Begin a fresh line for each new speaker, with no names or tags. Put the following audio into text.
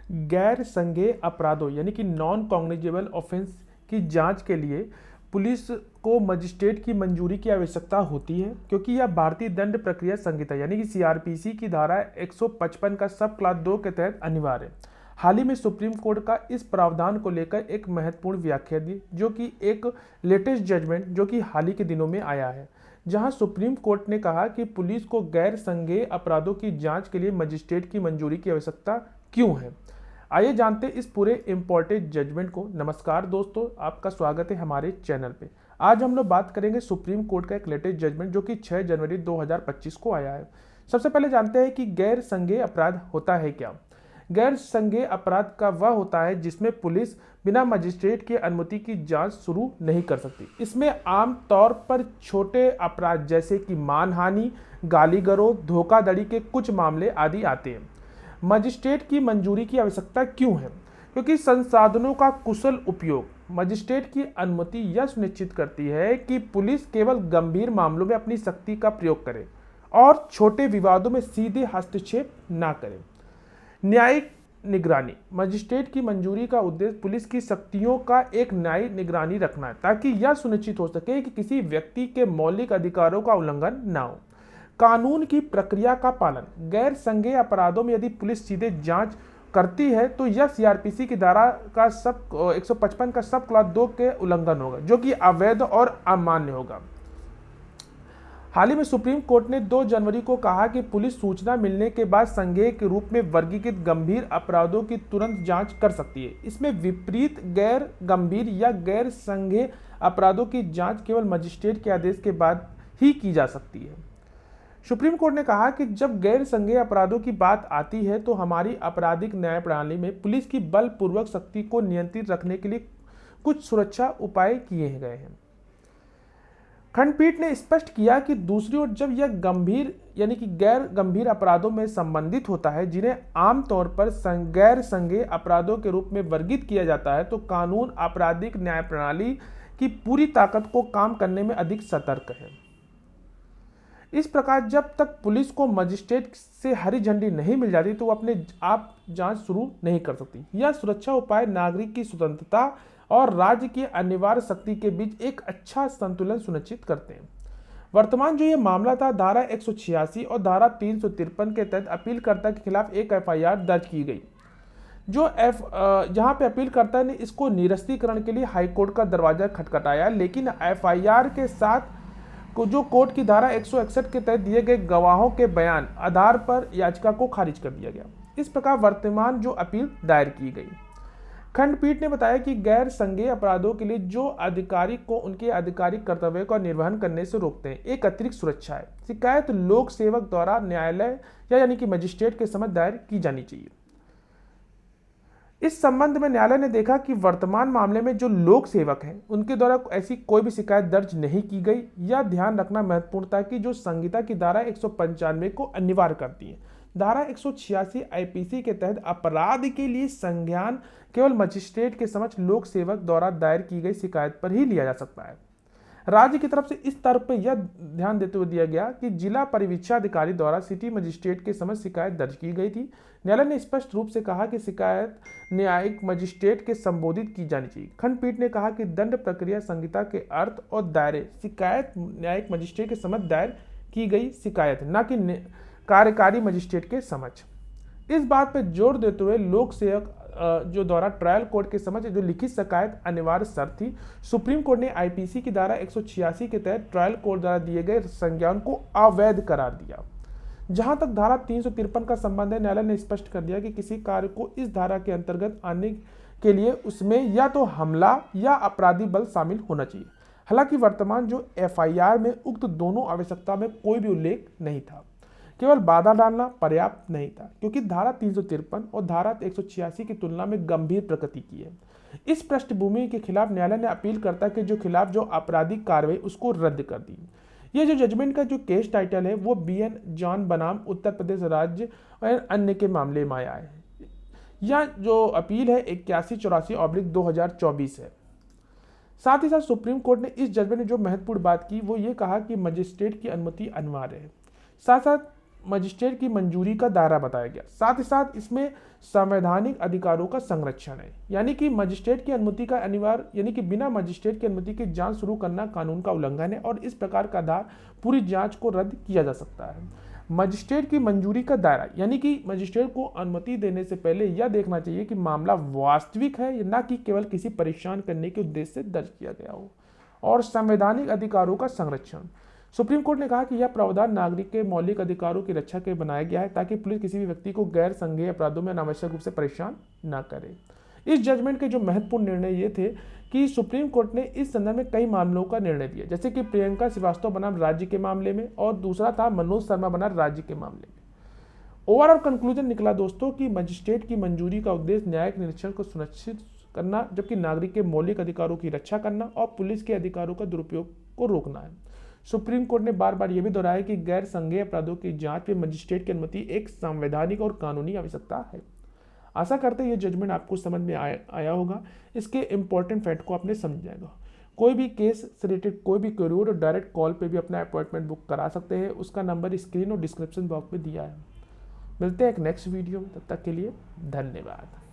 गैर संज्ञेय अपराधों यानी कि नॉन कॉग्निजेबल ऑफेंस की जांच के लिए पुलिस को मजिस्ट्रेट की मंजूरी की आवश्यकता होती है, क्योंकि यह भारतीय दंड प्रक्रिया संहिता यानी कि सीआरपीसी की धारा 155 का सब क्लास 2 के तहत अनिवार्य है। हाल ही में सुप्रीम कोर्ट का इस प्रावधान को लेकर एक महत्वपूर्ण व्याख्या दी, जो कि एक लेटेस्ट जजमेंट जो कि हाल ही के दिनों में आया है, जहां सुप्रीम कोर्ट ने कहा कि पुलिस को गैर संज्ञेय अपराधों की जांच के लिए मजिस्ट्रेट की मंजूरी की आवश्यकता क्यों है। आइए जानते हैं इस पूरे इम्पोर्टेंट जजमेंट को। नमस्कार दोस्तों, आपका स्वागत है हमारे चैनल पे। आज हम लोग बात करेंगे सुप्रीम कोर्ट का एक लेटेस्ट जजमेंट जो कि 6 जनवरी 2025 को आया है। सबसे पहले जानते हैं कि गैर संज्ञेय अपराध होता है क्या। गैर संज्ञेय अपराध का वह होता है जिसमें पुलिस बिना मजिस्ट्रेट की अनुमति की जांच शुरू नहीं कर सकती। इसमें आम तौर पर छोटे अपराध जैसे कि मानहानि, गाली गलौज, धोखाधड़ी के कुछ मामले आदि आते हैं। मजिस्ट्रेट की मंजूरी की आवश्यकता क्यों है? क्योंकि संसाधनों का कुशल उपयोग। मजिस्ट्रेट की अनुमति यह सुनिश्चित करती है कि पुलिस केवल गंभीर मामलों में अपनी शक्ति का प्रयोग करे और छोटे विवादों में सीधे हस्तक्षेप न करे। न्यायिक निगरानी। मजिस्ट्रेट की मंजूरी का उद्देश्य पुलिस की शक्तियों का एक न्यायिक निगरानी रखना है, ताकि यह सुनिश्चित हो सके कि किसी व्यक्ति के मौलिक अधिकारों का उल्लंघन न हो। कानून की प्रक्रिया का पालन। गैर संज्ञेय अपराधों में यदि पुलिस सीधे जांच करती है तो यह सीआरपीसी की धारा का सब 155 का सब क्लॉज 2 के उल्लंघन होगा, जो कि अवैध और अमान्य होगा। हाल ही में सुप्रीम कोर्ट ने 2 जनवरी को कहा कि पुलिस सूचना मिलने के बाद संज्ञेय के रूप में वर्गीकृत गंभीर अपराधों की तुरंत जांच कर सकती है। इसमें विपरीत गैर गंभीर या गैर संज्ञेय अपराधों की जांच केवल मजिस्ट्रेट के आदेश के बाद ही की जा सकती है। सुप्रीम कोर्ट ने कहा कि जब गैर संज्ञेय अपराधों की बात आती है तो हमारी आपराधिक न्याय प्रणाली में पुलिस की बलपूर्वक शक्ति को नियंत्रित रखने के लिए कुछ सुरक्षा उपाय किए गए हैं। खंडपीठ ने स्पष्ट किया कि दूसरी ओर जब यह गंभीर यानी कि गैर गंभीर अपराधों में संबंधित होता है, जिन्हें आमतौर पर गैर संज्ञेय अपराधों के रूप में वर्गीकृत किया जाता है, तो कानून आपराधिक न्याय प्रणाली की पूरी ताकत को काम करने में अधिक सतर्क है। इस प्रकार जब तक पुलिस को मजिस्ट्रेट से हरी झंडी नहीं मिल जाती तो वो अपने आप जांच शुरू नहीं कर सकती। यह सुरक्षा उपाय नागरिक की स्वतंत्रता और राज्य की अनिवार्य शक्ति के बीच एक अच्छा संतुलन सुनिश्चित करते हैं। वर्तमान जो ये मामला था, धारा 186 और धारा 353 के तहत अपीलकर्ता के खिलाफ एक एफआईआर दर्ज की गई। जहां पे अपीलकर्ता ने इसको निरस्तीकरण के लिए हाईकोर्ट का दरवाजा खटखटाया, लेकिन एफआईआर के साथ जो कोर्ट की धारा 161 के तहत दिए गए गवाहों के बयान आधार पर याचिका को खारिज कर दिया गया। इस प्रकार वर्तमान जो अपील दायर की गई। खंडपीठ ने बताया कि गैर संज्ञेय अपराधों के लिए जो अधिकारी को उनके आधिकारिक कर्तव्य का निर्वहन करने से रोकते हैं, एक अतिरिक्त सुरक्षा है। शिकायत लोक सेवक द्वारा न्यायालय यानी कि मजिस्ट्रेट के समक्ष दायर की जानी चाहिए। इस संबंध में न्यायालय ने देखा कि वर्तमान मामले में जो लोक सेवक हैं उनके द्वारा ऐसी कोई भी शिकायत दर्ज नहीं की गई। यह ध्यान रखना महत्वपूर्ण था कि जो संहिता की धारा 195 को अनिवार्य करती है। धारा 186 आईपीसी के तहत अपराध के लिए संज्ञान केवल मजिस्ट्रेट के समक्ष लोक सेवक द्वारा दायर की गई शिकायत पर ही लिया जा सकता है। राज्य की तरफ से इस तर्क पर यह ध्यान देते हुए दिया गया कि जिला परिवीक्षाधिकारी द्वारा सिटी मजिस्ट्रेट के समक्ष शिकायत दर्ज की गई थी। न्यायालय ने स्पष्ट रूप से कहा कि शिकायत न्यायिक मजिस्ट्रेट के संबोधित की जानी चाहिए। खंडपीठ ने कहा कि दंड प्रक्रिया संहिता के अर्थ और दायरे शिकायत न्यायिक मजिस्ट्रेट के समक्ष दायर की गई शिकायत, न कि कार्यकारी मजिस्ट्रेट के समक्ष। इस बात पर जोर देते हुए लोक सेवक जो द्वारा ट्रायल कोर्ट के समक्ष जो लिखित शिकायत अनिवार्य शर्त थी, सुप्रीम कोर्ट ने आईपीसी की धारा 186 के तहत ट्रायल कोर्ट द्वारा दिए गए संज्ञान को अवैध करार दिया। जहां तक धारा 353 का संबंध है, न्यायालय ने स्पष्ट कर दिया कि किसी कार्य को इस धारा के अंतर्गत आने के लिए उसमें या तो हमला या अपराधी बल शामिल होना चाहिए। हालांकि वर्तमान जो एफआईआर में उक्त दोनों आवश्यकता में कोई भी उल्लेख नहीं था। केवल बाधा डालना पर्याप्त नहीं था, क्योंकि धारा 353 और धारा 186 की तुलना में गंभीर प्रकृति की है। इस पृष्ठभूमि के खिलाफ न्यायालय ने अपीलकर्ता के जो खिलाफ जो आपराधिक कार्रवाई उसको रद्द कर दी। यह जो जजमेंट का जो केस टाइटल है वो बीएन जॉन बनाम उत्तर प्रदेश राज्य और अन्य के मामले में आया है। यह जो अपील है 8184/2024 है। साथ ही साथ सुप्रीम कोर्ट ने इस जजमेंट में जो महत्वपूर्ण बात की वो ये कहा कि मजिस्ट्रेट की अनुमति अनिवार्य है। साथ साथ मजिस्ट्रेट की मंजूरी का दायरा बताया गया। साथ ही साथ इसमें संवैधानिक अधिकारों का संरक्षण है, यानी कि मजिस्ट्रेट की अनुमति का अनिवार्य यानी कि बिना मजिस्ट्रेट की अनुमति की जांच शुरू करना कानून का उल्लंघन है और इस प्रकार का आधार पूरी जांच को रद्द किया जा सकता है। मजिस्ट्रेट की मंजूरी का दायरा, यानी कि मजिस्ट्रेट को अनुमति देने से पहले यह देखना चाहिए कि मामला वास्तविक है, न कि केवल किसी परेशान करने के उद्देश्य से दर्ज किया गया हो। और संवैधानिक अधिकारों का संरक्षण, सुप्रीम कोर्ट ने कहा कि यह प्रावधान नागरिक के मौलिक अधिकारों की रक्षा के लिए बनाया गया है ताकि पुलिस किसी भी व्यक्ति को गैर संज्ञेय अपराधों में अनावश्यक रूप से परेशान न करे। इस जजमेंट के जो महत्वपूर्ण निर्णय ये थे कि सुप्रीम कोर्ट ने इस संदर्भ में कई मामलों का निर्णय दिया, जैसे कि प्रियंका श्रीवास्तव बनाम राज्य के मामले में और दूसरा था मनोज शर्मा बनाम राज्य के मामले में। ओवरऑल कंक्लूजन निकला दोस्तों कि मजिस्ट्रेट की मंजूरी का उद्देश्य न्यायिक निरीक्षण को सुनिश्चित करना, जबकि नागरिक के मौलिक अधिकारों की रक्षा करना और पुलिस के अधिकारों का दुरुपयोग को रोकना है। सुप्रीम कोर्ट ने बार बार यह भी दोहराया कि गैर संज्ञेय अपराधों की जांच में मजिस्ट्रेट की अनुमति एक संवैधानिक और कानूनी आवश्यकता है। आशा करते हैं ये जजमेंट आपको समझ में आया होगा। इसके इंपॉर्टेंट फैक्ट को आपने समझ जाएगा। कोई भी केस से रिलेटेड कोई भी क्वेरी और डायरेक्ट कॉल पे भी अपना अपॉइंटमेंट बुक करा सकते हैं। उसका नंबर स्क्रीन और डिस्क्रिप्शन बॉक्स में दिया है। मिलते हैं एक नेक्स्ट वीडियो में, तब तक के लिए धन्यवाद।